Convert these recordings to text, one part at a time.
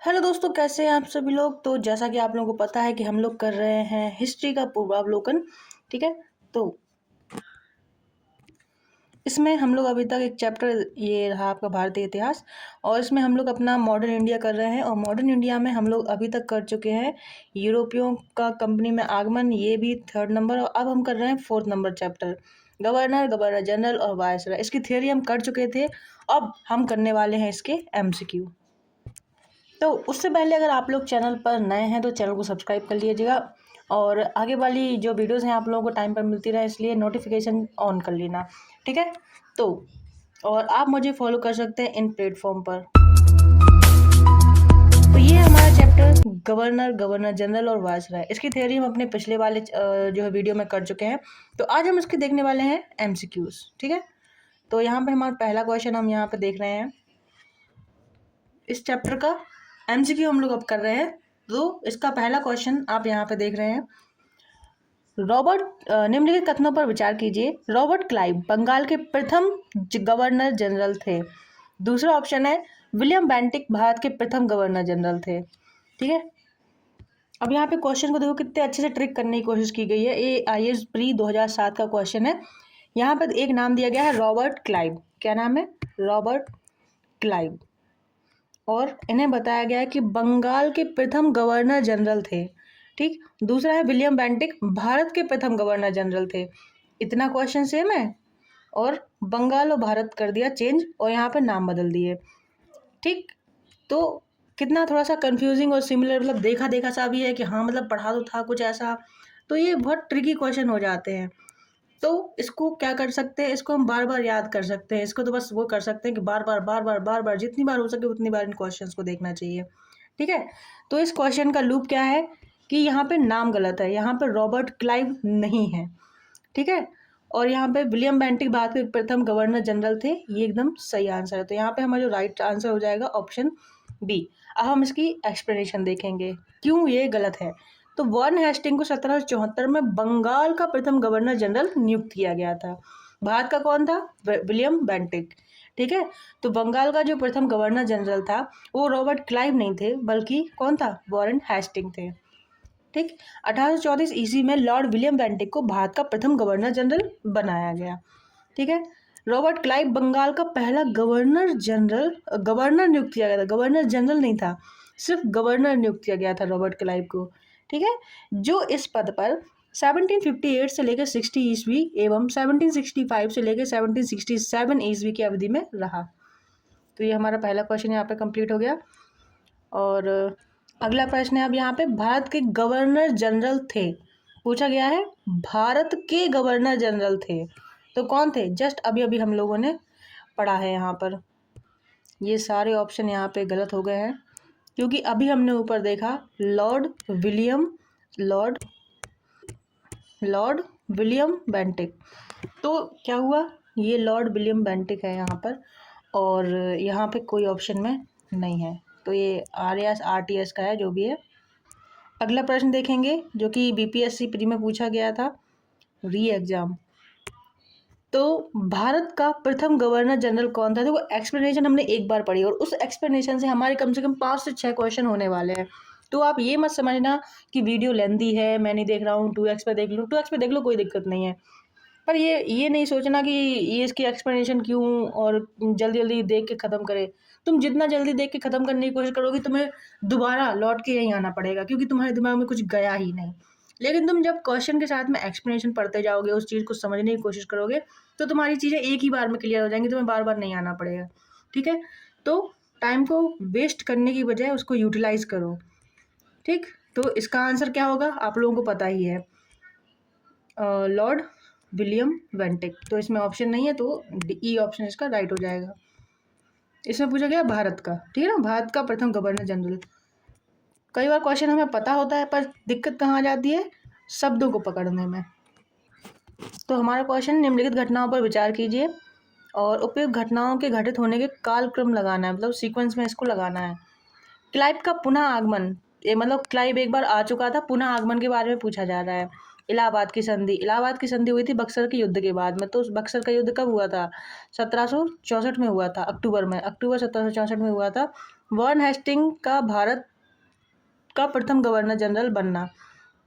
Hello दोस्तों, कैसे हैं आप सभी लोग। तो जैसा कि आप लोगों को पता है कि हम लोग कर रहे हैं हिस्ट्री का पूर्वावलोकन। ठीक है, तो इसमें हम लोग अभी तक एक चैप्टर ये रहा आपका भारतीय इतिहास, और इसमें हम लोग अपना मॉडर्न इंडिया कर रहे हैं। और मॉडर्न इंडिया में हम लोग अभी तक कर चुके हैं यूरोपियों का कंपनी में आगमन, ये भी 3rd नंबर। और अब हम कर रहे हैं 4th number chapter, governor, governor general और वायसराय। इसकी थियोरी हम कर चुके थे, अब हम करने वाले हैं इसके MCQ। तो उससे पहले अगर आप लोग चैनल पर नए हैं तो चैनल को सब्सक्राइब कर लीजिएगा, और आगे वाली जो वीडियोस हैं आप लोगों को टाइम पर मिलती रहे, इसलिए नोटिफिकेशन ऑन कर लेना। ठीक है, तो और आप मुझे फॉलो कर सकते हैं इन प्लेटफॉर्म पर। तो ये हमारा चैप्टर गवर्नर, गवर्नर जनरल और वायसराय। इसकी थ्योरी हम अपने पिछले वाले जो है वीडियो में कर चुके हैं। तो आज हम इसके देखने वाले हैं MCQs। ठीक है, तो यहाँ पे हमारा पहला क्वेश्चन हम यहाँ पे देख रहे हैं, इस चैप्टर का MCQ हम लोग अब कर रहे हैं। तो इसका पहला क्वेश्चन आप यहाँ पे देख रहे हैं, निम्नलिखित कथनों पर विचार कीजिए। रॉबर्ट क्लाइव बंगाल के प्रथम गवर्नर जनरल थे। दूसरा ऑप्शन है विलियम बेंटिक भारत के प्रथम गवर्नर जनरल थे। ठीक है, अब यहाँ पे क्वेश्चन को देखो कितने अच्छे से ट्रिक करने की कोशिश की गई है। ये IAS प्री 2007 का क्वेश्चन है। यहाँ पर एक नाम दिया गया है रॉबर्ट क्लाइव। क्या नाम है? Robert Clive. और इन्हें बताया गया है कि बंगाल के प्रथम गवर्नर जनरल थे। ठीक, दूसरा है विलियम बेंटिक भारत के प्रथम गवर्नर जनरल थे। इतना क्वेश्चन सेम है, और बंगाल और भारत कर दिया चेंज, और यहाँ पे नाम बदल दिए। ठीक, तो कितना थोड़ा सा कंफ्यूजिंग और सिमिलर, मतलब देखा देखा सा भी है कि हाँ मतलब पढ़ा तो था कुछ ऐसा। तो ये बहुत ट्रिकी क्वेश्चन हो जाते हैं। तो इसको क्या कर सकते हैं, इसको हम बार बार याद कर सकते हैं। इसको तो बस वो कर सकते हैं कि बार बार बार बार बार बार जितनी बार हो सके उतनी बार इन क्वेश्चंस को देखना चाहिए। ठीक है, तो इस क्वेश्चन का लूप क्या है कि यहाँ पे नाम गलत है, यहाँ पे रॉबर्ट क्लाइव नहीं है। ठीक है, और यहाँ पे विलियम बेंटिक भारत के प्रथम गवर्नर जनरल थे, ये एकदम सही आंसर है। तो यहाँ पे हमारा जो राइट आंसर हो जाएगा ऑप्शन बी। अब हम इसकी एक्सप्लेनेशन देखेंगे क्यों ये गलत है। तो वॉरेन हेस्टिंग को 1774 में बंगाल का प्रथम गवर्नर जनरल नियुक्त किया गया था। भारत का कौन था? William Bentinck. ठीक है, तो बंगाल का जो प्रथम गवर्नर जनरल था वो रॉबर्ट क्लाइव नहीं थे, बल्कि कौन था? वॉरेन हेस्टिंग थे। ठीक, 1834 ईस्वी में लॉर्ड विलियम बेंटिक को भारत का प्रथम गवर्नर जनरल बनाया गया। ठीक है, रॉबर्ट क्लाइव बंगाल का पहला गवर्नर नियुक्त किया गया था। गवर्नर जनरल नहीं था, सिर्फ गवर्नर नियुक्त किया गया था रॉबर्ट क्लाइव को। ठीक है, जो इस पद पर 1758 से लेकर 60 ईस्वी एवं 1765 से लेकर 1767 ईस्वी की अवधि में रहा। तो ये हमारा पहला क्वेश्चन यहाँ पे कंप्लीट हो गया। और अगला प्रश्न है अब यहाँ पे, भारत के गवर्नर जनरल थे, पूछा गया है भारत के गवर्नर जनरल थे, तो कौन थे? जस्ट अभी अभी हम लोगों ने पढ़ा है। यहाँ पर ये सारे ऑप्शन यहाँ पे गलत हो गए हैं, क्योंकि अभी हमने ऊपर देखा लॉर्ड विलियम बेंटिक। तो क्या हुआ, ये लॉर्ड विलियम बेंटिक है यहाँ पर, और यहाँ पे कोई ऑप्शन में नहीं है। तो ये RTS का है, जो भी है। अगला प्रश्न देखेंगे जो कि BPSC प्री में पूछा गया था, री एग्जाम। तो भारत का प्रथम गवर्नर जनरल कौन था? देखो एक्सप्लेनेशन हमने एक बार पढ़ी, और उस एक्सप्लेनेशन से हमारे कम से कम 5 से 6 क्वेश्चन होने वाले हैं। तो आप ये मत समझना कि वीडियो लेंदी है, मैं नहीं देख रहा हूँ, 2x पे देख लो, 2x पे देख लो, कोई दिक्कत नहीं है। पर ये नहीं सोचना कि ये इसकी एक्सप्लेनेशन क्यों, और जल्दी जल्दी देख के ख़त्म करे। तुम जितना जल्दी देख के ख़त्म करने की कोशिश करोगी, तुम्हें दोबारा लौट के यहीं आना पड़ेगा, क्योंकि तुम्हारे दिमाग में कुछ गया ही नहीं। लेकिन तुम जब क्वेश्चन के साथ में एक्सप्लेनेशन पढ़ते जाओगे, उस चीज़ को समझने की कोशिश करोगे, तो तुम्हारी चीज़ें एक ही बार में क्लियर हो जाएंगी, तुम्हें बार बार नहीं आना पड़ेगा। ठीक है, तो टाइम को वेस्ट करने की बजाय उसको यूटिलाइज करो। ठीक, तो इसका आंसर क्या होगा आप लोगों को पता ही है, लॉर्ड विलियम बेंटिक। तो इसमें ऑप्शन नहीं है, तो ई ऑप्शन इसका राइट हो जाएगा। इसमें पूछा गया भारत का, ठीक है ना, भारत का प्रथम गवर्नर जनरल। कई बार क्वेश्चन हमें पता होता है, पर दिक्कत कहाँ आ जाती है? शब्दों को पकड़ने में। तो हमारा क्वेश्चन, निम्नलिखित घटनाओं पर विचार कीजिए और उपयुक्त घटनाओं के घटित होने के कालक्रम लगाना है, मतलब सीक्वेंस में इसको लगाना है। क्लाइव का पुनः आगमन, ये मतलब क्लाइव एक बार आ चुका था, पुनः आगमन के बारे में पूछा जा रहा है। इलाहाबाद की संधि हुई थी बक्सर के युद्ध के बाद में। तो बक्सर का युद्ध कब हुआ था? 1764 में हुआ था, अक्टूबर 1764 में हुआ था। वॉरेन हेस्टिंग का भारत का प्रथम गवर्नर जनरल बनना,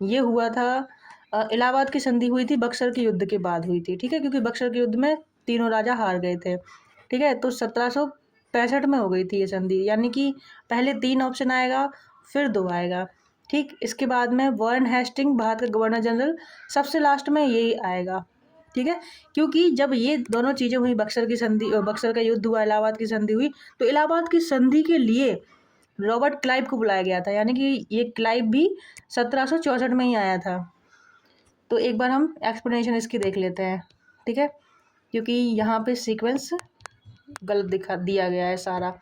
ये हुआ था इलाहाबाद की संधि हुई थी बक्सर के युद्ध के बाद हुई थी, ठीक है, क्योंकि बक्सर के युद्ध में तीनों राजा हार गए थे, ठीक है। तो 1765 में हो गई थी ये संधि, यानी कि पहले 3 ऑप्शन आएगा फिर 2 आएगा, ठीक। इसके बाद में वॉरेन हेस्टिंग भारत का गवर्नर जनरल, सबसे लास्ट में यही आएगा, ठीक है। क्योंकि जब ये दोनों चीज़ें हुई, बक्सर का युद्ध हुआ, इलाहाबाद की संधि हुई, तो इलाहाबाद की संधि के लिए रॉबर्ट क्लाइव को बुलाया गया था, यानी कि ये क्लाइव भी 1764 में ही आया था। तो एक बार हम एक्सप्लेनेशन इसकी देख लेते हैं, ठीक है, क्योंकि यहाँ पे सीक्वेंस गलत दिया गया है सारा।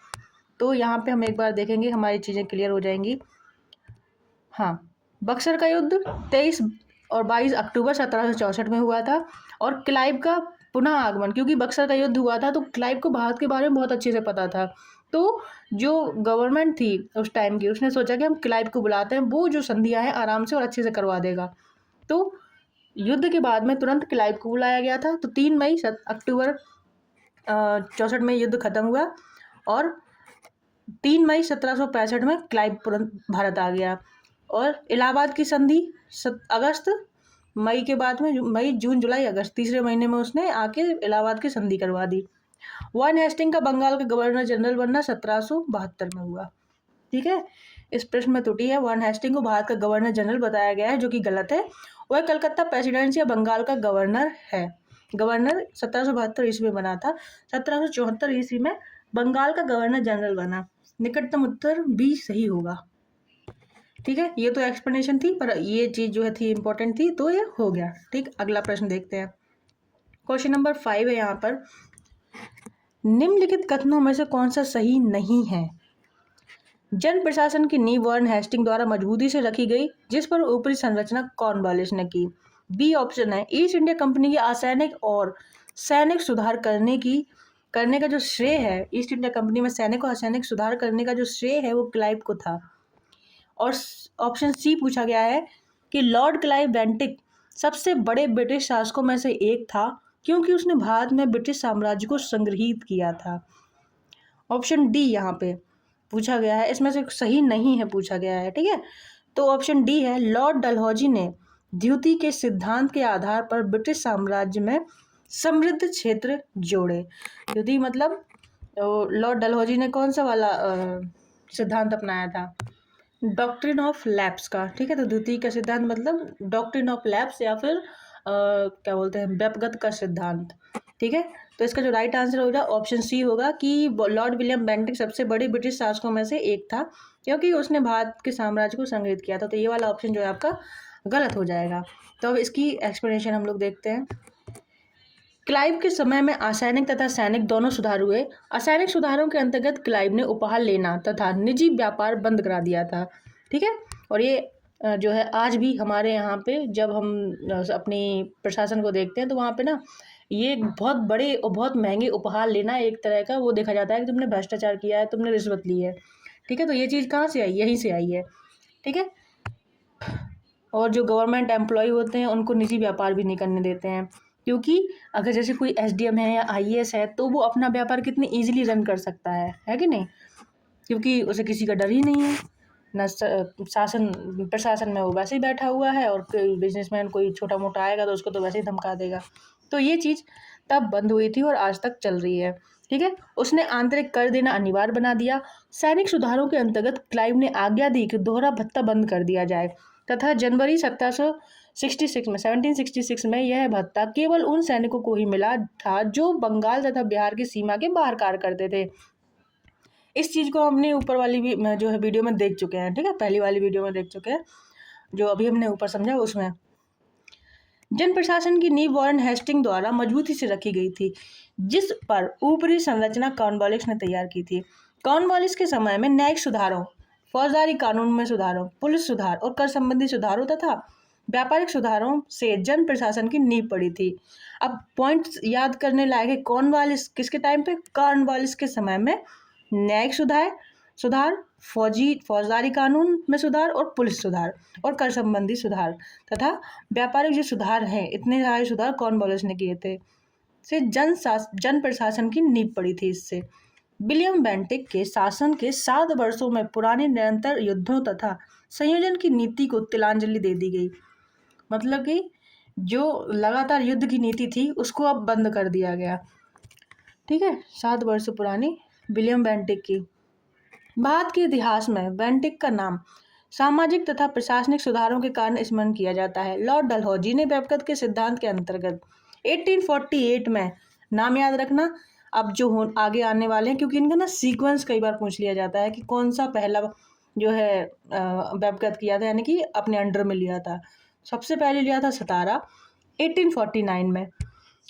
तो यहाँ पे हम एक बार देखेंगे, हमारी चीज़ें क्लियर हो जाएंगी। हाँ, बक्सर का युद्ध 23 और 22 अक्टूबर 1764 में हुआ था, और क्लाइव का पुनः आगमन, क्योंकि बक्सर का युद्ध हुआ था तो क्लाइव को भारत के बारे में बहुत अच्छे से पता था। तो जो गवर्नमेंट थी उस टाइम की, उसने सोचा कि हम क्लाइव को बुलाते हैं, वो जो संधियाँ हैं आराम से और अच्छे से करवा देगा। तो युद्ध के बाद में तुरंत क्लाइव को बुलाया गया था। तो 3 मई अक्टूबर 64 में युद्ध खत्म हुआ, और 3 मई 1765 में क्लाइव तुरंत भारत आ गया। और इलाहाबाद की संधि अगस्त मई के बाद में, मई जून जुलाई अगस्त, तीसरे महीने में उसने आके इलाहाबाद की संधि करवा दी। वॉरेन हेस्टिंग का बंगाल का गवर्नर जनरल बनना 1772 में हुआ, ठीक है। इस प्रश्न में त्रुटि है, वॉरेन हेस्टिंग को भारत का गवर्नर जनरल बताया गया है, जो कि गलत है। वह कलकत्ता प्रेसिडेंसी या बंगाल का गवर्नर है। गवर्नर 1772 ईस्वी में बना था, 1774 ईस्वी में बंगाल का गवर्नर जनरल बना। निकटतम उत्तर बी सही होगा, ठीक है। ये तो एक्सप्लेनेशन थी, पर ये चीज़ जो है थी इम्पोर्टेंट थी, तो ये हो गया, ठीक। अगला प्रश्न देखते हैं, क्वेश्चन नंबर 5 है यहाँ पर। निम्नलिखित कथनों में से कौन सा सही नहीं है? जन प्रशासन की नींव वॉरेन हेस्टिंग द्वारा मजबूती से रखी गई, जिस पर ऊपरी संरचना कॉर्नवालिस ने की। बी ऑप्शन है, ईस्ट इंडिया कंपनी की असैनिक और सैनिक सुधार करने का जो श्रेय है, ईस्ट इंडिया कंपनी में सैनिक और असैनिक सुधार करने का जो श्रेय है वो क्लाइव को था। और ऑप्शन सी पूछा गया है कि लॉर्ड क्लाइव बेंटिक सबसे बड़े ब्रिटिश शासकों में से एक था, क्योंकि उसने भारत में ब्रिटिश साम्राज्य को संग्रहित किया था। ऑप्शन डी यहाँ पे पूछा गया है, इसमें से सही नहीं है पूछा गया है, ठीक है। तो ऑप्शन डी है, लॉर्ड डलहौजी ने द्वितीय के सिद्धांत के आधार पर ब्रिटिश साम्राज्य में समृद्ध क्षेत्र जोड़े। द्वितीय मतलब लॉर्ड डलहौजी ने कौन सा वाला सिद्धांत अपनाया था? डॉक्ट्रिन ऑफ लैप्स का, ठीक है। तो द्वितीय का सिद्धांत मतलब डॉक्ट्रिन ऑफ लैप्स, या फिर क्या बोलते हैं, व्यपगत का सिद्धांत, ठीक है। तो इसका जो राइट आंसर होगा ऑप्शन सी होगा, कि लॉर्ड विलियम बेंटिक सबसे बड़े ब्रिटिश शासकों में से एक था, क्योंकि उसने भारत के साम्राज्य को संग्रहित किया था। तो ये वाला ऑप्शन जो है आपका गलत हो जाएगा। तो अब इसकी एक्सप्लेनेशन हम लोग देखते हैं। क्लाइव के समय में असैनिक तथा सैनिक दोनों सुधार हुए। असैनिक सुधारों के अंतर्गत क्लाइव ने उपहार लेना तथा निजी व्यापार बंद करा दिया था, ठीक है। और ये जो है आज भी हमारे यहाँ पे जब हम अपनी प्रशासन को देखते हैं, तो वहाँ पे ना ये बहुत बड़े और बहुत महंगे उपहार लेना एक तरह का वो देखा जाता है कि तुमने भ्रष्टाचार किया है, तुमने रिश्वत ली है, ठीक है। तो ये चीज़ कहाँ से आई? यहीं से आई है, ठीक है। और जो गवर्नमेंट एम्प्लॉय होते हैं उनको निजी व्यापार भी नहीं करने देते हैं, क्योंकि अगर जैसे कोई एसडीएम है या आईएएस है, तो वो अपना व्यापार कितनी ईजिली रन कर सकता है कि नहीं, क्योंकि उसे किसी का डर ही नहीं है। न प्रशासन में वो वैसे ही बैठा हुआ है, और कोई बिजनेसमैन कोई छोटा मोटा आएगा तो उसको तो वैसे ही धमका देगा। तो ये चीज़ तब बंद हुई थी और आज तक चल रही है, ठीक है। उसने आंतरिक कर देना अनिवार्य बना दिया। सैनिक सुधारों के अंतर्गत क्लाइव ने आज्ञा दी कि दोहरा भत्ता बंद कर दिया जाए, तथा जनवरी 1766 में यह भत्ता केवल उन सैनिकों को ही मिला था जो बंगाल तथा बिहार की सीमा के बाहर कार्य करते थे। इस चीज़ को हमने ऊपर वाली भी जो है वीडियो में देख चुके हैं, ठीक है, पहली वाली वीडियो में देख चुके हैं, जो अभी हमने ऊपर समझा उसमें। जन प्रशासन की नींव वॉरेन हेस्टिंग द्वारा मजबूती से रखी गई थी, जिस पर ऊपरी संरचना कॉर्नवालिस ने तैयार की थी। कॉर्नवालिस के समय में न्यायिक सुधारों, फौजदारी कानून में सुधारों, पुलिस सुधार और कर संबंधी सुधारों तथा व्यापारिक सुधारों से जन प्रशासन की नींव पड़ी थी। अब पॉइंट्स याद करने लायक है, कॉर्नवालिस किसके टाइम पे? कॉर्नवालिस के समय में न्यायिक सुधार, फौजदारी कानून में सुधार और पुलिस सुधार और कर संबंधी सुधार तथा व्यापारिक जो सुधार हैं, इतने सारे सुधार कॉर्नवालिस ने किए थे, से जन प्रशासन की नींव पड़ी थी इससे, विलियम बेंटिक के शासन के 7 वर्षों में पुराने निरंतर युद्धों तथा संयोजन की नीति को तिलांजलि दे दी गई। मतलब कि जो लगातार युद्ध की नीति थी उसको अब बंद कर दिया गया। ठीक है, 7 वर्ष पुरानी विलियम बेंटिक की। भारत के इतिहास में बेंटिक का नाम सामाजिक तथा प्रशासनिक सुधारों के कारण स्मरण किया जाता है। लॉर्ड डलहौजी ने वेबकत के सिद्धांत के अंतर्गत 1848 में, नाम याद रखना अब जो हो आगे आने वाले हैं, क्योंकि इनका ना सीक्वेंस कई बार पूछ लिया जाता है कि कौन सा पहला जो है वेबकत किया था, यानी कि अपने अंडर में लिया था। सबसे पहले लिया था सतारा 1849 में,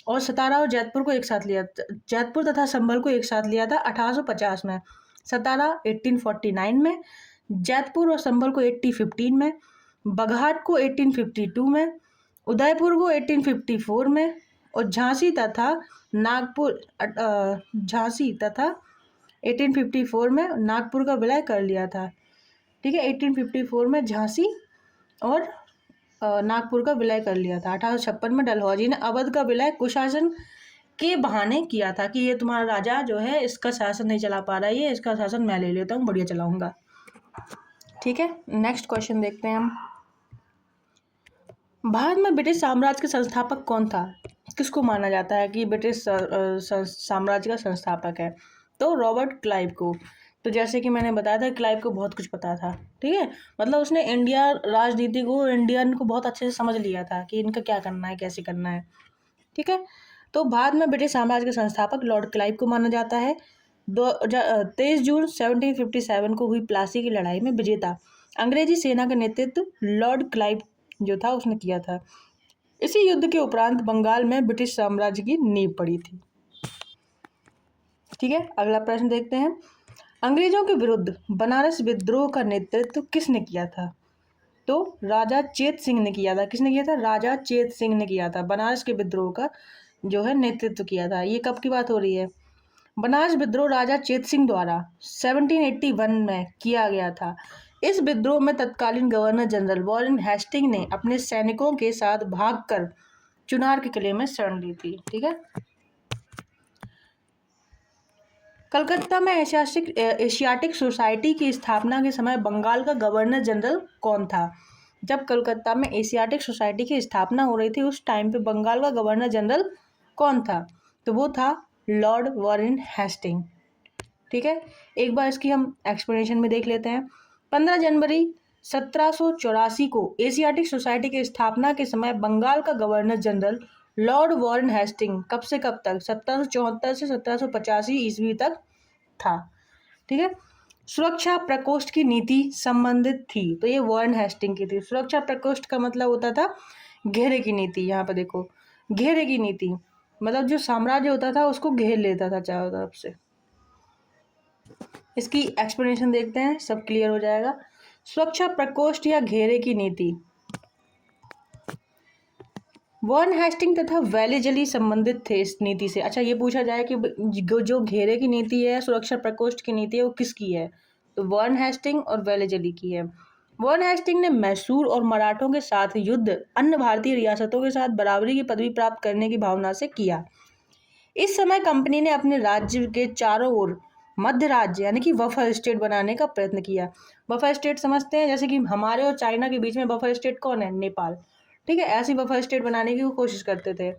और सतारा और जयपुर को एक साथ लिया, जयपुर तथा संभल को एक साथ लिया था 1850 में। सतारा 1849 में, जयपुर और संभल को 1815 में, बघाट को 1852 में, उदयपुर को 1854 में, और झांसी तथा 1854 में नागपुर का विलय कर लिया था। ठीक है, 1854 में झांसी और नागपुर का विलय कर लिया था। 1856 में डलहौजी ने अवध का विलय कुशासन के बहाने किया था कि ये तुम्हारा राजा जो है इसका शासन नहीं चला पा रहा है, ये इसका शासन मैं ले लेता हूँ, बढ़िया चलाऊंगा। ठीक है, नेक्स्ट क्वेश्चन देखते हैं हम। भारत में ब्रिटिश साम्राज्य के संस्थापक कौन था? किसको माना जाता है कि ब्रिटिश साम्राज्य का संस्थापक है? तो रॉबर्ट क्लाइव को। तो जैसे कि मैंने बताया था, क्लाइव को बहुत कुछ पता था। ठीक है, मतलब उसने इंडिया राजनीति को, इंडियन को बहुत अच्छे से समझ लिया था कि इनका क्या करना है, कैसे करना है। ठीक है, तो भारत में ब्रिटिश साम्राज्य के संस्थापक लॉर्ड क्लाइव को माना जाता है। 23 जून 1757 को हुई प्लासी की लड़ाई में विजेता अंग्रेजी सेना का नेतृत्व लॉर्ड क्लाइव जो था उसने किया था। इसी युद्ध के उपरांत बंगाल में ब्रिटिश साम्राज्य की नींव पड़ी थी। ठीक है, अगला प्रश्न देखते हैं। अंग्रेजों के विरुद्ध बनारस विद्रोह का नेतृत्व किसने किया था? तो राजा चेत सिंह ने किया था। किसने किया था? राजा चेत सिंह ने किया था। बनारस के विद्रोह का जो है नेतृत्व किया था। ये कब की बात हो रही है? बनारस विद्रोह राजा चेत सिंह द्वारा 1781 में किया गया था। इस विद्रोह में तत्कालीन गवर्नर जनरल वॉरेन हेस्टिंग ने अपने सैनिकों के साथ भागकर चुनार के किले में शरण ली थी। ठीक है, कलकत्ता में एशियाटिक सोसाइटी की स्थापना के समय बंगाल का गवर्नर जनरल कौन था? जब कलकत्ता में एशियाटिक सोसाइटी की स्थापना हो रही थी उस टाइम पे बंगाल का गवर्नर जनरल कौन था? तो वो था लॉर्ड वॉरेन हेस्टिंग। ठीक है, एक बार इसकी हम एक्सप्लेनेशन में देख लेते हैं। 15 जनवरी 1784 को एशियाटिक सोसाइटी की स्थापना के समय बंगाल का governor general Lord Warren Hastings कब से कब तक? 1774 से 1785 ईस्वी तक था। ठीक है, सुरक्षा प्रकोष्ठ की नीति संबंधित थी, तो ये वॉरेन हेस्टिंग की थी। सुरक्षा प्रकोष्ठ का मतलब होता था घेरे की नीति। यहाँ पर देखो, घेरे की नीति मतलब जो साम्राज्य होता था उसको घेर लेता था चारों तरफ से। इसकी एक्सप्लेनेशन देखते हैं, सब क्लियर हो जाएगा। सुरक्षा प्रकोष्ठ या घेरे की नीति, वॉरेन हेस्टिंग तथा वेलेजली संबंधित थे इस नीति से। अच्छा, ये पूछा जाए कि जो घेरे की नीति है, सुरक्षा प्रकोष्ठ की नीति है, वो किसकी है? तो वॉरेन हेस्टिंग और वेलेजली की है। वॉरेन हेस्टिंग ने मैसूर और मराठों के साथ युद्ध अन्य भारतीय रियासतों के साथ बराबरी की पदवी प्राप्त करने की भावना से किया। इस समय कंपनी ने अपने राज्य के चारों ओर मध्य राज्य यानी कि बफर स्टेट बनाने का प्रयत्न किया। बफर स्टेट समझते हैं, जैसे कि हमारे और चाइना के बीच में बफर स्टेट कौन है? नेपाल। ठीक है, ऐसी बफर स्टेट बनाने की वो कोशिश करते थे।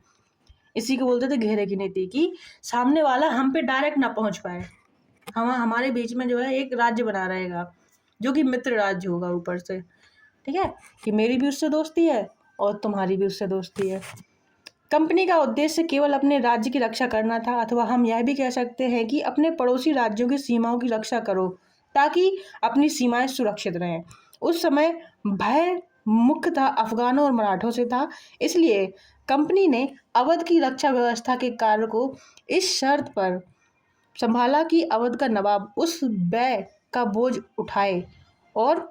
इसी को बोलते थे घेरे की नीति, कि सामने वाला हम पे डायरेक्ट ना पहुंच पाए, हमारे बीच में जो है एक राज्य बना रहेगा जो कि मित्र राज्य होगा ऊपर से। ठीक है, कि मेरी भी उससे दोस्ती है और तुम्हारी भी उससे दोस्ती है। कंपनी का उद्देश्य केवल अपने राज्य की रक्षा करना था, अथवा हम यह भी कह सकते हैं कि अपने पड़ोसी राज्यों की सीमाओं की रक्षा करो ताकि अपनी सीमाएं सुरक्षित रहें। उस समय भय मुख्यतः अफगानों और मराठों से था, इसलिए कंपनी ने अवध की रक्षा व्यवस्था के कार्य को इस शर्त पर संभाला कि अवध का नवाब उस व्यय का बोझ उठाए, और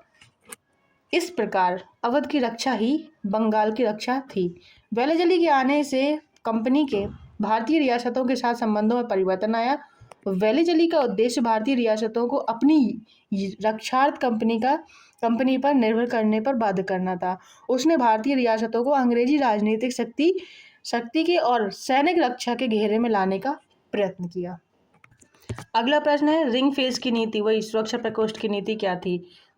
इस प्रकार अवध की रक्षा ही बंगाल की रक्षा थी। वेलेजली के आने से कंपनी के भारतीय रियासतों के साथ संबंधों में परिवर्तन आया। वेलेजली का उद्देश्य भारतीय रियासतों को अपनी रक्षार्थ कंपनी पर निर्भर करने पर बाध्य करना था। उसने भारतीय रियासतों को अंग्रेजी राजनीतिक शक्ति के और सैनिक रक्षा के घेरे में लाने का प्रयत्न किया। अगला प्रश्न है रिंग फेस की नीति, वही सुरक्षा प्रकोष्ठ की नीति क्या थी?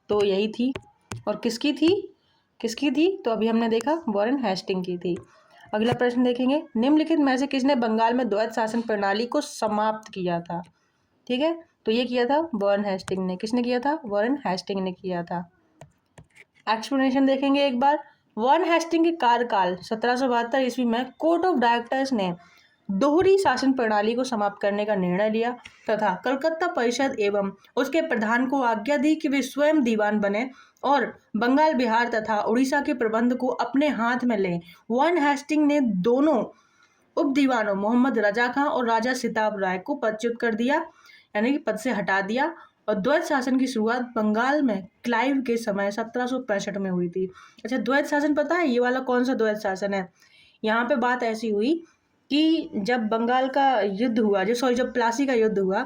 तो यही थी। और किसकी थी? तो अभी हमने देखा वॉरेन हेस्टिंग की थी। अगला प्रश्न देखेंगे, निम्नलिखित में से किसने बंगाल में द्वैध शासन प्रणाली को समाप्त किया था? ठीक है, तो ये किया था वॉरेन हेस्टिंग ने। किसने किया था? वॉरेन हेस्टिंग ने किया था। एक्सप्लेनेशन देखेंगे एक बार। वॉरेन हेस्टिंग के कार्यकाल 1772 ईस्वी में कोर्ट ऑफ डायरेक्टर्स ने दोहरी शासन प्रणाली को समाप्त करने का निर्णय लिया तथा कलकत्ता परिषद एवं उसके प्रधान को आज्ञा दी कि वे स्वयं दीवान बने और बंगाल, बिहार तथा उड़ीसा के प्रबंध को अपने हाथ में लें। वॉरेन हेस्टिंग ने दोनों उप दीवानों मोहम्मद रजा खां और राजा सिताब राय को पदच्युत कर दिया, यानी कि पद से हटा दिया। और द्वैध शासन की शुरुआत बंगाल में क्लाइव के समय 1765 में हुई थी। अच्छा, द्वैध शासन पता है ये वाला कौन सा द्वैध शासन है? यहाँ पे बात ऐसी हुई कि जब बंगाल का युद्ध हुआ, जब प्लासी का युद्ध हुआ,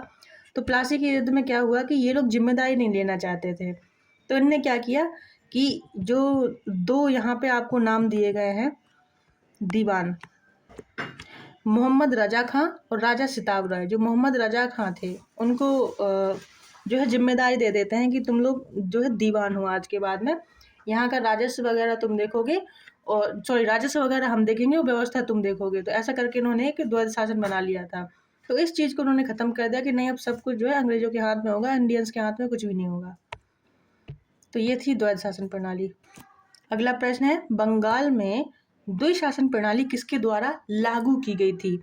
तो प्लासी के युद्ध में क्या हुआ कि ये लोग जिम्मेदारी नहीं लेना चाहते थे। तो इन्होंने क्या किया कि जो दो यहाँ पे आपको नाम दिए गए हैं दीवान, मोहम्मद रजा खां और राजा सिताब राय, जो मोहम्मद रजा खां थे उनको जो है जिम्मेदारी दे देते हैं कि तुम लोग जो है दीवान हो आज के बाद में, यहाँ का राजस्व वगैरह तुम देखोगे, और राजस्व वगैरह हम देखेंगे और व्यवस्था तुम देखोगे। तो ऐसा करके इन्होंने एक द्वैध शासन बना लिया था। तो इस चीज़ को उन्होंने ख़त्म कर दिया कि नहीं, अब सब कुछ जो है अंग्रेजों के हाथ में होगा, इंडियंस के हाथ में कुछ भी नहीं होगा। तो ये थी द्वैध शासन प्रणाली। अगला प्रश्न है, बंगाल में द्विशासन प्रणाली किसके द्वारा लागू की गई थी?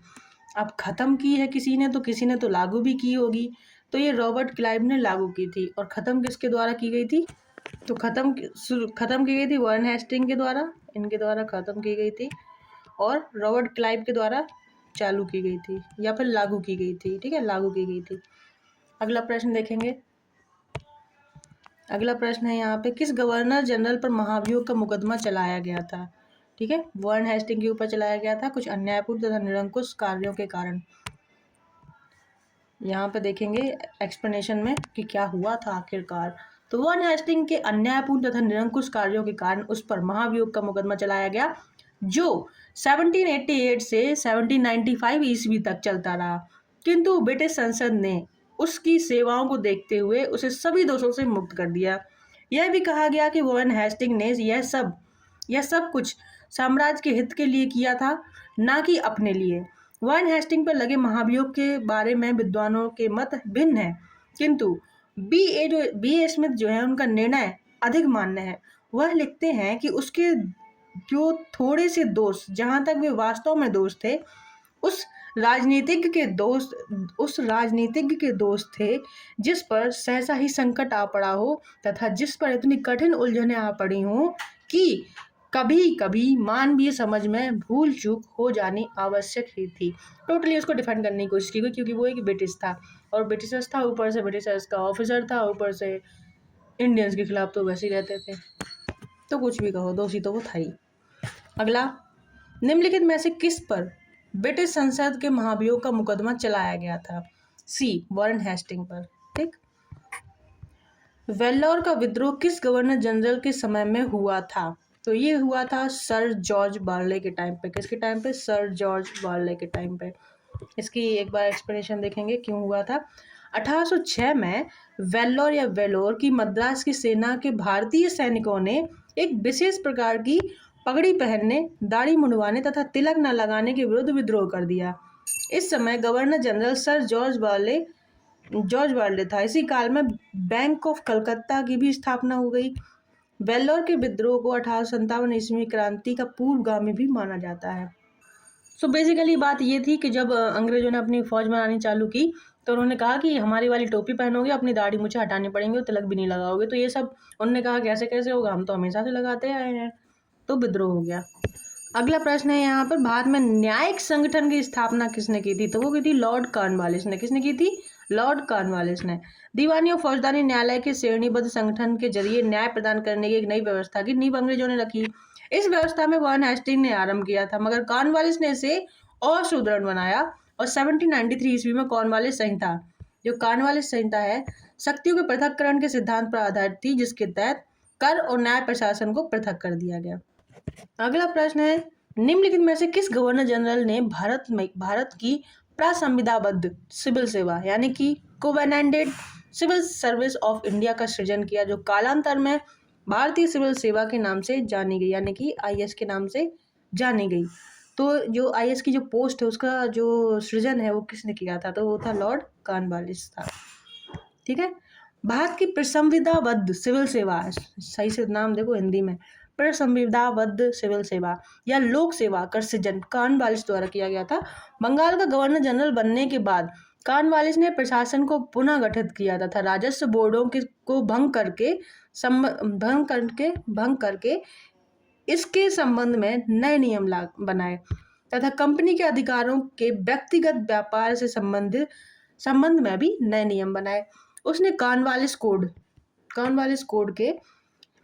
अब खत्म की है किसी ने तो लागू भी की होगी। तो ये रॉबर्ट क्लाइव ने लागू की थी। और खत्म किसके द्वारा की गई थी? तो खत्म की गई थी वॉरेन हेस्टिंग के द्वारा, इनके द्वारा खत्म की गई थी, और रॉबर्ट क्लाइव के द्वारा चालू की गई थी या फिर लागू की गई थी। ठीक है, लागू की गई थी। अगला प्रश्न देखेंगे। अगला प्रश्न है यहाँ पे, किस गवर्नर जनरल पर महाभियोग का मुकदमा चलाया गया था? ठीक है, वॉरेन हेस्टिंग के ऊपर चलाया गया था कुछ अन्यायपूर्ण तथा निरंकुश कार्यों के कारण। यहाँ पे देखेंगे एक्सप्लेनेशन में कि क्या हुआ था आखिरकार। तो वॉरेन हेस्टिंग के अन्यायपूर्ण तथा निरंकुश कार्यों के कारण उस पर महाभियोग का मुकदमा चलाया गया, जो 1788 से 1795 ईस्वी तक चलता रहा। किंतु ब्रिटिश संसद ने उसकी सेवाओं को देखते हुए उसे सभी दोषों से मुक्त कर दिया। यह भी कहा गया कि वॉरेन हेस्टिंग ने यह सब कुछ साम्राज्य के हित के लिए किया था, ना कि अपने लिए। वॉरेन हेस्टिंग पर लगे महाभियोग के बारे में विद्वानों के मत भिन्न हैं, किंतु बी ए स्मिथ जो है उनका निर्णय अधिक मान्य है। वह लिखते हैं कि उसके जो थोड़े से दोष, जहाँ तक वे वास्तव में दोष थे, उस राजनीतिज्ञ के दोष थे जिस पर सहसा ही संकट आ पड़ा हो तथा जिस पर इतनी कठिन उलझनें आ पड़ी हों कि कभी कभी मानवीय समझ में भूल चूक हो जानी आवश्यक ही थी। टोटली उसको डिफेंड करने की कोशिश की गई, क्योंकि वो एक ब्रिटिश था और ब्रिटिशर्स था, ऊपर से ब्रिटिशर्स का ऑफिसर था, ऊपर से इंडियंस के खिलाफ तो वैसे ही रहते थे। तो कुछ भी कहो, दोषी तो वो था ही। अगला, निम्नलिखित में से किस पर ब्रिटिश संसद के महाभियोग का मुकदमा चलाया गया था? सी, वॉरेन हेस्टिंग पर। ठीक। वेल्लोर का विद्रोह किस गवर्नर जनरल के समय में हुआ था? तो ये हुआ था सर जॉर्ज बार्ले के टाइम पे। किसके टाइम पे? सर जॉर्ज बार्ले के टाइम पे। इसकी एक बार एक्सप्लेनेशन देखेंगे क्यों हुआ था। 1806 में वेल्लोर की मद्रास की सेना के भारतीय सैनिकों ने एक विशेष प्रकार की पगड़ी पहनने, दाढ़ी मुंडवाने तथा तिलक न लगाने के विरुद्ध विद्रोह कर दिया। इस समय governor general sir George barley था। इसी काल में बैंक ऑफ कलकत्ता की भी स्थापना हो गई। वेल्लोर के विद्रोह को 1857 ईस्वी क्रांति का पूर्वगामी भी माना जाता है। सो बेसिकली बात ये थी कि जब अंग्रेजों ने अपनी फौज बनानी चालू की तो उन्होंने कहा कि हमारी वाली टोपी पहनोगे, अपनी दाढ़ी मुझे हटानी पड़ेंगे और तिलक भी नहीं लगाओगे। तो ये सब उन्होंने कहा कैसे कैसे होगा, हम तो हमेशा से लगाते आए हैं। तो विद्रोह हो गया। अगला प्रश्न है यहाँ पर, भारत में न्यायिक संगठन की स्थापना किसने की थी? तो वो की थी लॉर्ड कॉर्नवालिस ने। किसने की थी? लॉर्ड कॉर्नवालिस ने। दीवानी और फौजदारी न्यायालय के श्रेणीबद्ध संगठन के जरिए न्याय प्रदान करने की एक नई व्यवस्था की नींव अंग्रेजों ने रखी। इस व्यवस्था में वॉरेन हेस्टिंग ने आरंभ किया था, मगर कॉर्नवालिस ने इसे और सुदृढ़ बनाया और 1793 ईस्वी में कॉर्नवालिस संहिता, जो कॉर्नवालिस संहिता है, शक्तियों के पृथक्करण के सिद्धांत पर आधारित थी, जिसके तहत कर और न्याय प्रशासन को पृथक कर दिया गया। अगला प्रश्न है, निम्नलिखित में से किस गवर्नर जनरल ने भारत की प्रसंविधाबद्ध सिविल सेवा यानी कि covenanted civil service of India का सृजन किया, जो कालांतर में भारतीय सिविल सेवा के नाम से जानी गई, यानी कि आईएएस के नाम से जानी गई। तो जो आईएएस की जो पोस्ट है उसका जो सृजन है वो किसने किया था, तो वो था लॉर्ड कॉर्नवालिस था। ठीक है। भारत की प्रसंविधाबद्ध सिविल सेवा, सही से नाम देखो हिंदी में, प्रसंविधाबद्ध सिविल सेवा या लोक सेवा का सृजन कॉर्नवालिस द्वारा किया गया था। बंगाल का गवर्नर जनरल बनने के बाद कॉर्नवालिस ने प्रशासन को पुनः गठित किया तथा राजस्व बोर्डों को भंग करके इसके संबंध में नए नियम बनाए तथा कंपनी के अधिकारों के व्यक्तिगत व्यापार से संबंध में भी नए नियम बनाए। उसने कॉर्नवालिस कोड के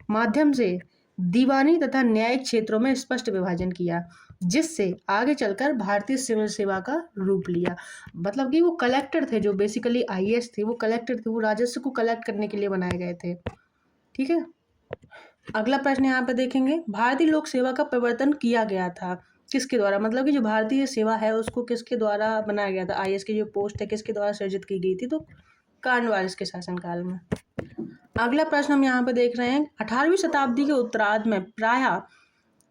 माध्यम से दीवानी तथा न्यायिक क्षेत्रों में स्पष्ट विभाजन किया, जिससे आगे चलकर भारतीय सिविल सेवा का रूप लिया। मतलब कि वो कलेक्टर थे, जो बेसिकली आईएएस थे वो कलेक्टर थे, वो राजस्व को कलेक्ट करने के लिए बनाए गए थे। ठीक है। अगला प्रश्न यहाँ पे देखेंगे, भारतीय लोक सेवा का प्रवर्तन किया गया था किसके द्वारा, मतलब कि जो भारतीय सेवा है उसको किसके द्वारा बनाया गया था, आईएएस की जो पोस्ट है किसके द्वारा सृजित की गई थी, तो कॉर्नवालिस के शासनकाल में। अगला प्रश्न हम यहाँ पे देख रहे हैं, 18वीं शताब्दी के उत्तरार्ध में प्रायः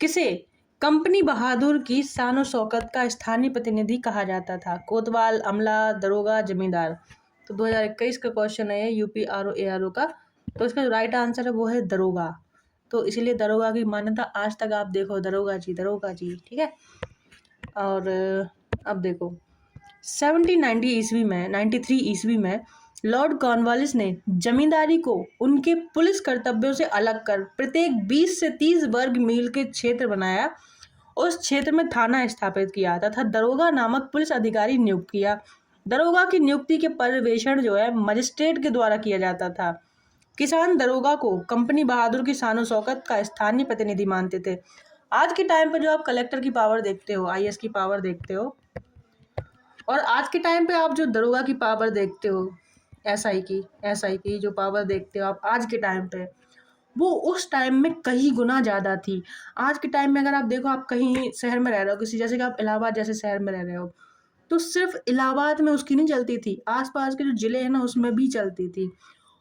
किसे कंपनी बहादुर की शान शौकत का स्थानीय प्रतिनिधि कहा जाता था, कोतवाल, अमला, दरोगा, जमींदार। तो 2021 का क्वेश्चन है यूपी आरओ एआरओ का, तो इसका जो राइट आंसर है वो है दरोगा। तो इसीलिए दरोगा की मान्यता आज तक आप देखो दरोगा जी। ठीक है। और अब देखो 93 ईस्वी में लॉर्ड कॉर्नवालिस ने जमींदारी को उनके पुलिस कर्तव्यों से अलग कर प्रत्येक 20 से 30 वर्ग मील के क्षेत्र बनाया। उस क्षेत्र में थाना स्थापित किया तथा दरोगा नामक पुलिस अधिकारी नियुक्त किया। दरोगा की नियुक्ति के पर्यवेक्षण जो है मजिस्ट्रेट के द्वारा किया जाता था। किसान दरोगा को कंपनी बहादुर की शान शौकत का स्थानीय प्रतिनिधि मानते थे। आज के टाइम पर जो आप कलेक्टर की पावर देखते हो, आईएएस की पावर देखते हो, और आज के टाइम पे आप जो दरोगा की पावर देखते हो, एसआई की जो पावर देखते हो आप आज के टाइम पे, वो उस टाइम में कई गुना ज़्यादा थी। आज के टाइम में अगर आप देखो, आप कहीं शहर में रह रहे हो किसी, जैसे कि आप इलाहाबाद जैसे शहर में रह रहे हो, तो सिर्फ इलाहाबाद में उसकी नहीं चलती थी, आसपास के जो ज़िले हैं ना उसमें भी चलती थी।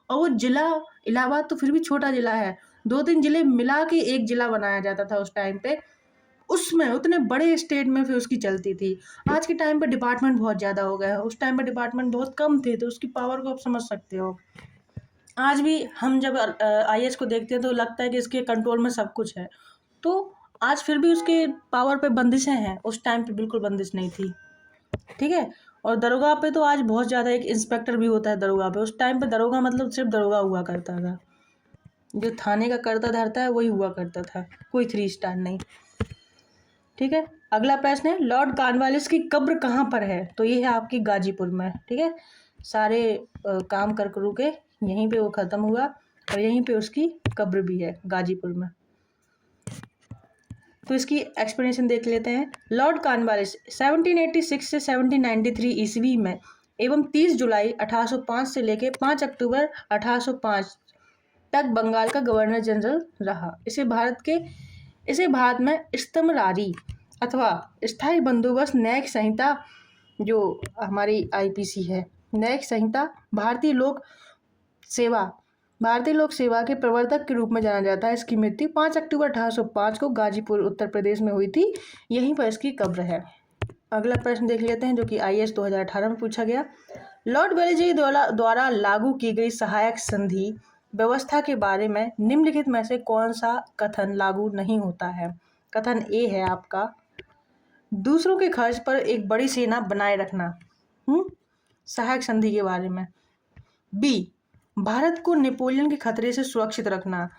और वो ज़िला, इलाहाबाद तो फिर भी छोटा ज़िला है, 2-3 ज़िले मिला के एक ज़िला बनाया जाता था उस टाइम पे, उसमें उतने बड़े स्टेट में फिर उसकी चलती थी। आज के टाइम पे डिपार्टमेंट बहुत ज़्यादा हो गया है, उस टाइम पे डिपार्टमेंट बहुत कम थे, तो उसकी पावर को आप समझ सकते हो। आज भी हम जब आईएएस को देखते हैं तो लगता है कि इसके कंट्रोल में सब कुछ है, तो आज फिर भी उसके पावर पे बंदिशें हैं, उस टाइम पे बिल्कुल बंदिश नहीं थी। ठीक है। और दरोगा पे तो आज बहुत ज़्यादा, एक इंस्पेक्टर भी होता है दरोगा पे, उस टाइम पे दरोगा मतलब सिर्फ दरोगा हुआ करता था, जो थाने का करता धरता है वही हुआ करता था, कोई 3 स्टार नहीं। ठीक है। अगला प्रश्न है, लॉर्ड कॉर्नवालिस की कब्र कहाँ पर है, तो ये है आपकी गाजीपुर में। ठीक है। सारे काम कर करू के यहीं पे वो ख़त्म हुआ और यहीं पे उसकी कब्र भी है, गाजीपुर में। तो इसकी एक्सप्लेनेशन देख लेते हैं। लॉर्ड कॉर्नवालिस 1786 से 1793 ईस्वी में एवं 30 जुलाई 1805 से लेकर 5 अक्टूबर 1805 तक बंगाल का गवर्नर जनरल रहा। इसे भारत में स्तमरारी अथवा स्थायी बंदोबस्त न्यायिक संहिता, जो हमारी आईपीसी है, न्यायिक संहिता भारतीय लोक सेवा के प्रवर्तक के रूप में जाना जाता है। इसकी मृत्यु 5 अक्टूबर 1805 को गाजीपुर उत्तर प्रदेश में हुई थी, यहीं पर इसकी कब्र है। अगला प्रश्न देख लेते हैं जो कि आईएएस 2018 में पूछा गया। लॉर्ड वेलेस्ली द्वारा लागू की गई सहायक संधि व्यवस्था के बारे में निम्नलिखित में से कौन सा कथन लागू नहीं होता है। कथन ए है आपका, दूसरों के खर्च पर एक बड़ी सेना बनाए रखना, सहायक संधि के बारे में। बी, भारत को नेपोलियन के खतरे से सुरक्षित रखना,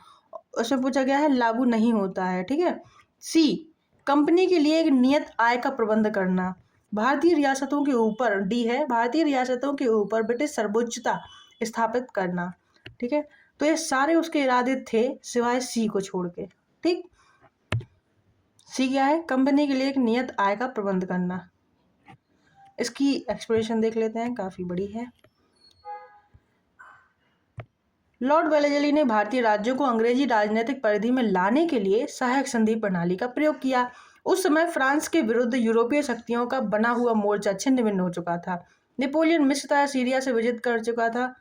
उसमें पूछा गया है, लागू नहीं होता है। ठीक है। सी, कंपनी के लिए एक नियत आय का प्रबंध करना, भारतीय रियासतों के ऊपर, डी है, भारतीय रियासतों के ऊपर ब्रिटिश सर्वोच्चता स्थापित करना। ठीक है। तो ये सारे उसके इरादे थे सिवाय सी को छोड़ के। ठीक। सी क्या है, कंपनी के लिए एक नियत आय का प्रबंध करना। इसकी एक्सप्लेनेशन देख लेते हैं, काफ़ी बड़ी है। लॉर्ड वेलेस्ली ने भारतीय राज्यों को अंग्रेजी राजनीतिक परिधि में लाने के लिए सहायक संधि प्रणाली का प्रयोग किया। उस समय फ्रांस के विरुद्ध यूरोपीय शक्तियों का बना हुआ मोर्चा छिन्न भिन्न हो चुका था। नेपोलियन मिस्र सीरिया से विजित कर चुका था,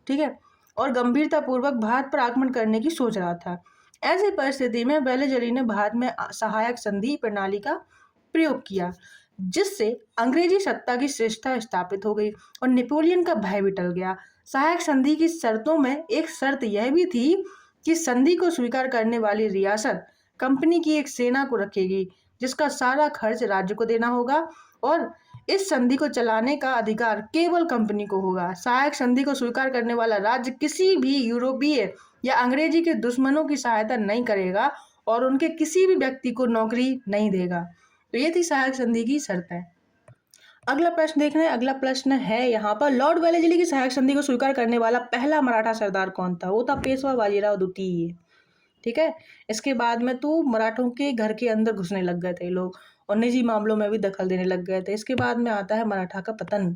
ठीक है, और गंभीरतापूर्वक भारत पर आक्रमण करने की सोच रहा था। ऐसी परिस्थिति में वेलेजली ने भारत में सहायक संधि प्रणाली का प्रयोग किया, जिससे अंग्रेजी सत्ता की श्रेष्ठता स्थापित हो गई और नेपोलियन का भय भी टल गया। सहायक संधि की शर्तों में एक शर्त यह भी थी कि संधि को स्वीकार करने वाली रियासत कंपनी की एक सेना को रखेगी, जिसका सारा खर्च राज्य को देना होगा और इस संधि को चलाने का अधिकार केवल कंपनी को होगा। सहायक संधि को स्वीकार करने वाला राज्य किसी भी यूरोपीय या अंग्रेजी के दुश्मनों की सहायता नहीं करेगा और उनके किसी भी व्यक्ति को नौकरी नहीं देगा। तो ये थी सहायक संधि की शर्तें। अगला प्रश्न देख रहे हैं। अगला प्रश्न है यहाँ पर, लॉर्ड वेलेजली की सहायक संधि को स्वीकार करने वाला पहला मराठा सरदार कौन था? वो था पेशवा बाजीराव द्वितीय, ठीक है। इसके बाद में तो मराठों के घर के अंदर घुसने लग गए थे लोग और निजी मामलों में भी दखल देने लग गए थे। इसके बाद में आता है मराठा का पतन,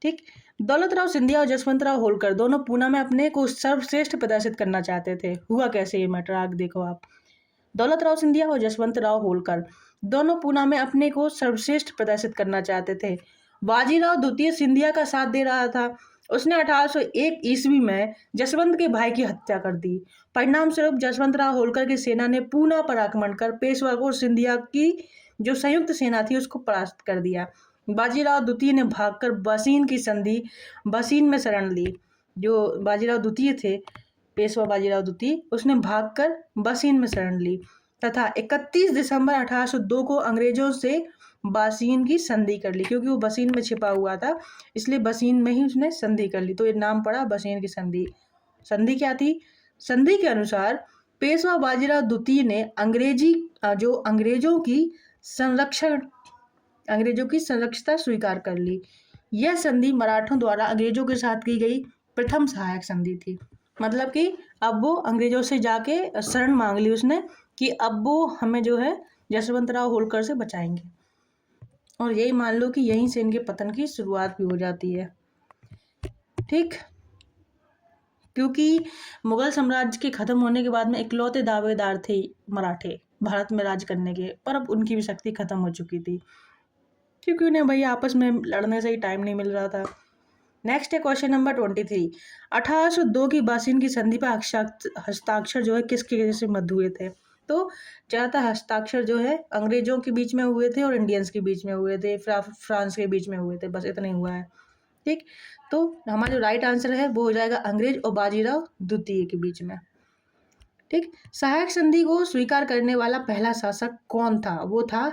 ठीक। दौलतराव सिंधिया और जसवंतराव होलकर दोनों पूना में अपने को सर्वश्रेष्ठ प्रदर्शित करना चाहते थे। हुआ कैसे ये मैटर आगे देखो आप। दौलतराव सिंधिया और जसवंतराव होलकर दोनों पूना में अपने को सर्वश्रेष्ठ प्रदर्शित करना चाहते थे। बाजीराव द्वितीय सिंधिया का साथ दे रहा था। उसने 1801 ईस्वी में जसवंत के भाई की हत्या कर दी। परिणाम स्वरूप जसवंतराव होलकर की सेना ने पूना पर आक्रमण कर पेशवा को सिंधिया की जो संयुक्त सेना थी उसको परास्त कर दिया। बाजीराव द्वितीय ने भागकर बसीन में शरण ली। जो बाजीराव द्वितीय थे, पेशवा बाजीराव द्वितीय, उसने भागकर बसीन में शरण ली तथा 31 दिसंबर 1802 को अंग्रेजों से बसीन की संधि कर ली। क्योंकि वो बसीन में छिपा हुआ था, इसलिए बसीन में ही उसने संधि कर ली, तो ये नाम पड़ा बसीन की संधि। संधि क्या थी? संधि के अनुसार पेशवा बाजीराव द्वितीय ने अंग्रेजों की संरक्षता स्वीकार कर ली। यह संधि मराठों द्वारा अंग्रेजों के साथ की गई प्रथम सहायक संधि थी। मतलब कि अब वो अंग्रेजों से जाके शरण मांग ली उसने कि अब वो हमें जो है जसवंतराव होलकर से बचाएंगे, और यही मान लो कि यहीं से इनके पतन की शुरुआत भी हो जाती है, ठीक। क्योंकि मुगल साम्राज्य के खत्म होने के बाद में इकलौते दावेदार थे मराठे भारत में राज करने के, पर अब उनकी भी शक्ति खत्म हो चुकी थी क्योंकि उन्हें भैया आपस में लड़ने से ही टाइम नहीं मिल रहा था। नेक्स्ट है क्वेश्चन नंबर 23। 1802 की बासिन की संधि पर हस्ताक्षर जो है किसके से मध्य हुए थे? तो ज़्यादातर हस्ताक्षर जो है अंग्रेजों के बीच में हुए थे और इंडियंस के बीच में हुए थे, फ्रांस के बीच में हुए थे, बस इतना ही हुआ है, ठीक। तो हमारा जो राइट आंसर है वो हो जाएगा अंग्रेज और बाजीराव द्वितीय के बीच में, ठीक। सहायक संधि को स्वीकार करने वाला पहला शासक कौन था? वो था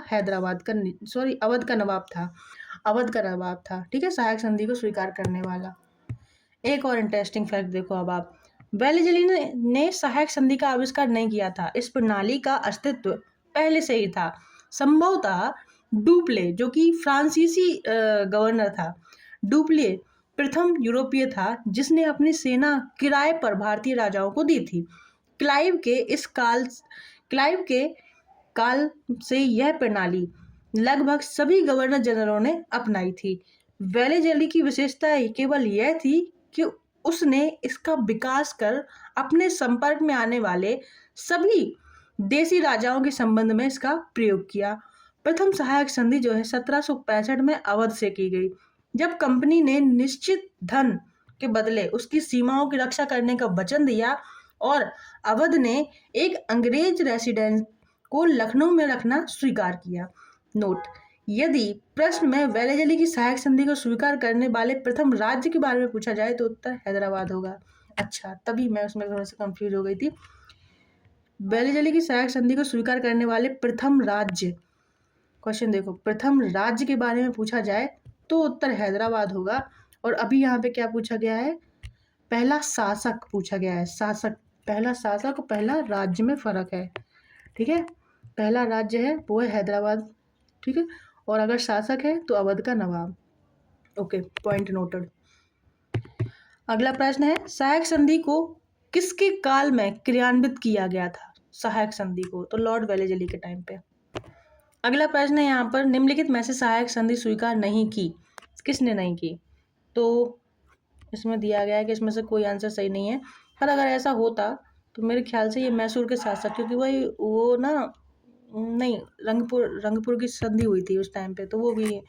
अवध का नवाब था, ठीक है, सहायक संधि को स्वीकार करने वाला। एक और इंटरेस्टिंग फैक्ट देखो अब आप, वेलेजली ने सहायक संधि का आविष्कार नहीं किया था। इस प्रणाली का अस्तित्व पहले से ही था। संभवतः डुप्ले, जो कि फ्रांसीसी गवर्नर था, डुप्ले प्रथम यूरोपीय था जिसने अपनी सेना किराए पर भारतीय राजाओं को दी थी। क्लाइव के काल से यह प्रणाली लगभग सभी गवर्नर जनरलों ने अपनाई थी। वेलेजली की विशेषता केवल यह थी कि उसने इसका विकास कर अपने संपर्क में आने वाले सभी देसी राजाओं के संबंध में इसका प्रयोग किया। प्रथम सहायक संधि जो है 1765 में अवध से की गई, जब कंपनी ने निश्चित धन के बदले उसकी सीमाओं की रक्षा करने का वचन दिया और अवध ने एक अंग्रेज रेसिडेंट को लखनऊ में रखना स्वीकार किया। नोट, यदि प्रश्न में वेलेजली की सहायक संधि को स्वीकार करने वाले प्रथम राज्य के बारे में पूछा जाए तो उत्तर हैदराबाद होगा। अच्छा, तभी मैं उसमें थोड़ा सा कंफ्यूज हो गई थी। वेलेजली की सहायक संधि को स्वीकार करने वाले प्रथम राज्य, क्वेश्चन देखो, प्रथम राज्य के बारे में पूछा जाए तो उत्तर हैदराबाद होगा। और अभी यहाँ पे क्या पूछा गया है? पहला शासक पूछा गया है। पहला शासक और पहला राज्य में फर्क है, ठीक है। पहला राज्य है वो है हैदराबाद, ठीक है, और अगर शासक है तो अवध का नवाब। Okay, point noted. अगला प्रश्न है, सहायक संधि को किसके काल में क्रियान्वित किया गया था? सहायक संधि को तो लॉर्ड वेलेजली के टाइम पे। अगला प्रश्न है यहाँ पर, निम्नलिखित में से सहायक संधि स्वीकार नहीं की, किसने नहीं की? तो इसमें दिया गया है कि इसमें से कोई आंसर सही नहीं है, पर अगर ऐसा होता तो मेरे ख्याल से ये मैसूर के शासक, क्योंकि वो ना नहीं, रंगपुर की संधि हुई थी उस टाइम पे, तो वो भी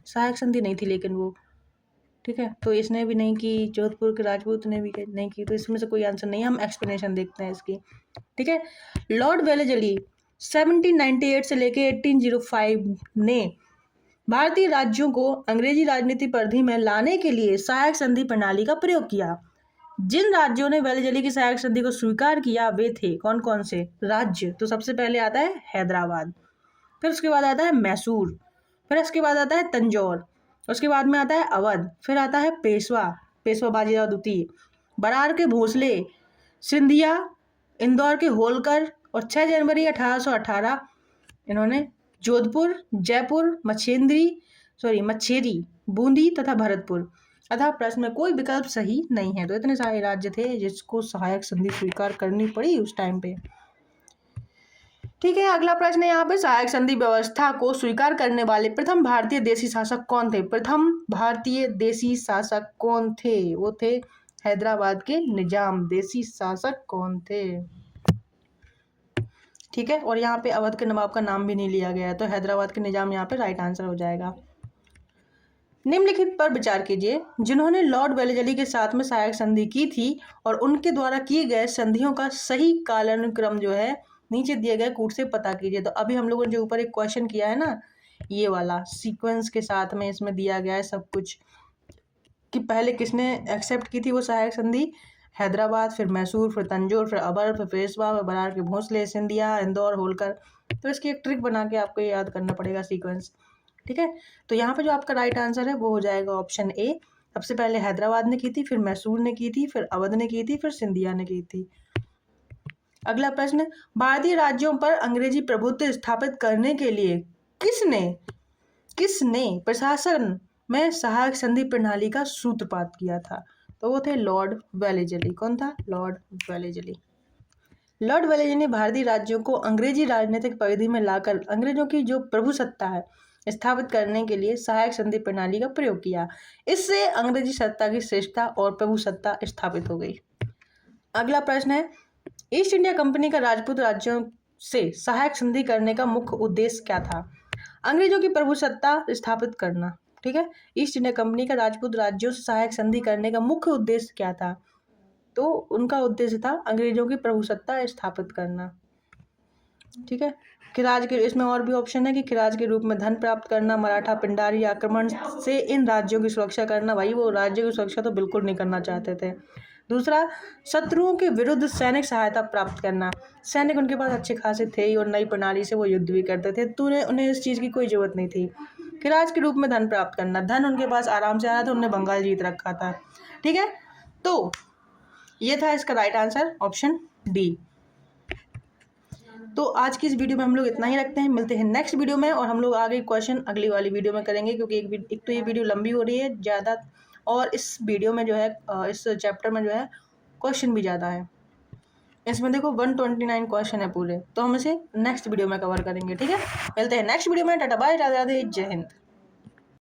सहायक संधि नहीं थी लेकिन वो, ठीक है। तो इसने भी नहीं की, जोधपुर के राजपूत ने भी नहीं की, तो इसमें से कोई आंसर नहीं है। हम एक्सप्लेनेशन देखते हैं इसकी, ठीक है। लॉर्ड वेलेजली 1798 से लेके 1805 ने भारतीय राज्यों को अंग्रेजी राजनीति परिधि में लाने के लिए सहायक संधि प्रणाली का प्रयोग किया। जिन राज्यों ने वेलेजली की सहायक संधि को स्वीकार किया वे थे कौन कौन से राज्य? तो सबसे पहले आता है हैदराबाद, फिर उसके बाद आता है मैसूर, फिर उसके बाद आता है तंजौर, उसके बाद में आता है अवध, फिर आता है पेशवा बाजीराव द्वितीय, बरार के भोसले, सिंधिया, इंदौर के होलकर, और 6 जनवरी 1818 इन्होंने जोधपुर, जयपुर, मच्छेरी, बूंदी तथा भरतपुर। अतः प्रश्न में कोई विकल्प सही नहीं है। तो इतने सारे राज्य थे जिसको सहायक संधि स्वीकार करनी पड़ी उस टाइम पे, ठीक है। अगला प्रश्न है यहाँ पे, सहायक संधि व्यवस्था को स्वीकार करने वाले प्रथम भारतीय देशी शासक कौन थे? प्रथम भारतीय देशी शासक कौन थे? वो थे हैदराबाद के निजाम। देशी शासक कौन थे? ठीक है। और यहाँ पे अवध के नवाब का नाम भी नहीं लिया गया है, तो हैदराबाद के निजाम यहाँ पे राइट आंसर हो जाएगा। निम्नलिखित पर विचार कीजिए, जिन्होंने लॉर्ड वेलेजली के साथ में सहायक संधि की थी और उनके द्वारा किए गए संधियों का सही कालानुक्रम जो है नीचे दिए गए कूट से पता कीजिए। तो अभी हम लोगों ने जो ऊपर एक क्वेश्चन किया है ना, ये वाला सीक्वेंस के साथ में इसमें दिया गया है सब कुछ, कि पहले किसने एक्सेप्ट की थी वो सहायक संधि, हैदराबाद, फिर मैसूर, फिर तंजौर, फिर अबर, फिर पेशवा, फिर बरार के भोसले, सिंधिया, इंदौर, होलकर। तो इसकी एक ट्रिक बना के आपको ये याद करना पड़ेगा सीक्वेंस, ठीक है। तो यहाँ पे जो आपका राइट आंसर है वो हो जाएगा ऑप्शन ए। सबसे पहले हैदराबाद ने की थी, फिर मैसूर ने की थी, फिर अवध ने की थी, फिर सिंधिया ने की थी। अगला प्रश्न, भारतीय राज्यों पर अंग्रेजी प्रभुत्व स्थापित करने के लिए किसने प्रशासन में सहायक संधि प्रणाली का सूत्रपात किया था? तो वो थे लॉर्ड वेलेजली। कौन था? Lord Wellesley. लॉर्ड वेलेजली ने भारतीय राज्यों को अंग्रेजी राजनीतिक परिधि में लाकर अंग्रेजों की जो प्रभुसत्ता है स्थापित करने के लिए सहायक संधि प्रणाली का प्रयोग किया। इससे अंग्रेजी सत्ता की श्रेष्ठता और प्रभुसत्ता स्थापित हो गई। अगला प्रश्न है, ईस्ट इंडिया कंपनी का राजपूत राज्यों से सहायक संधि करने का मुख्य उद्देश्य क्या था? अंग्रेजों की प्रभुसत्ता स्थापित करना, ठीक है। ईस्ट इंडिया कंपनी का राजपूत राज्यों से सहायक संधि करने का मुख्य उद्देश्य क्या था? तो उनका उद्देश्य था अंग्रेजों की प्रभुसत्ता स्थापित करना, ठीक है। खिराज के, इसमें और भी ऑप्शन है कि खिराज के रूप में धन प्राप्त करना, मराठा पिंडारी आक्रमण से इन राज्यों की सुरक्षा करना। भाई वो राज्यों की सुरक्षा तो बिल्कुल नहीं करना चाहते थे। दूसरा, शत्रुओं के विरुद्ध सैनिक सहायता प्राप्त करना। सैनिक उनके पास अच्छे खासे थे ही और नई प्रणाली से वो युद्ध भी करते थे, तो उन्हें इस चीज़ की कोई जरूरत नहीं थी। खिराज के रूप में धन प्राप्त करना, धन उनके पास आराम से आया था, उन्होंने बंगाल जीत रखा था, ठीक है। तो ये था इसका राइट आंसर ऑप्शन डी। तो आज की इस वीडियो में हम लोग इतना ही रखते हैं, मिलते हैं नेक्स्ट वीडियो में, और हम लोग आगे क्वेश्चन अगली वाली वीडियो में करेंगे, क्योंकि एक तो ये वीडियो लंबी हो रही है ज़्यादा, और इस वीडियो में जो है इस चैप्टर में जो है क्वेश्चन भी ज़्यादा है। इसमें देखो 129 क्वेश्चन है पूरे, तो हम इसे नेक्स्ट वीडियो में कवर करेंगे, ठीक है। मिलते हैं नेक्स्ट वीडियो में। टाटा बाय, राधे राधे, जय हिंद।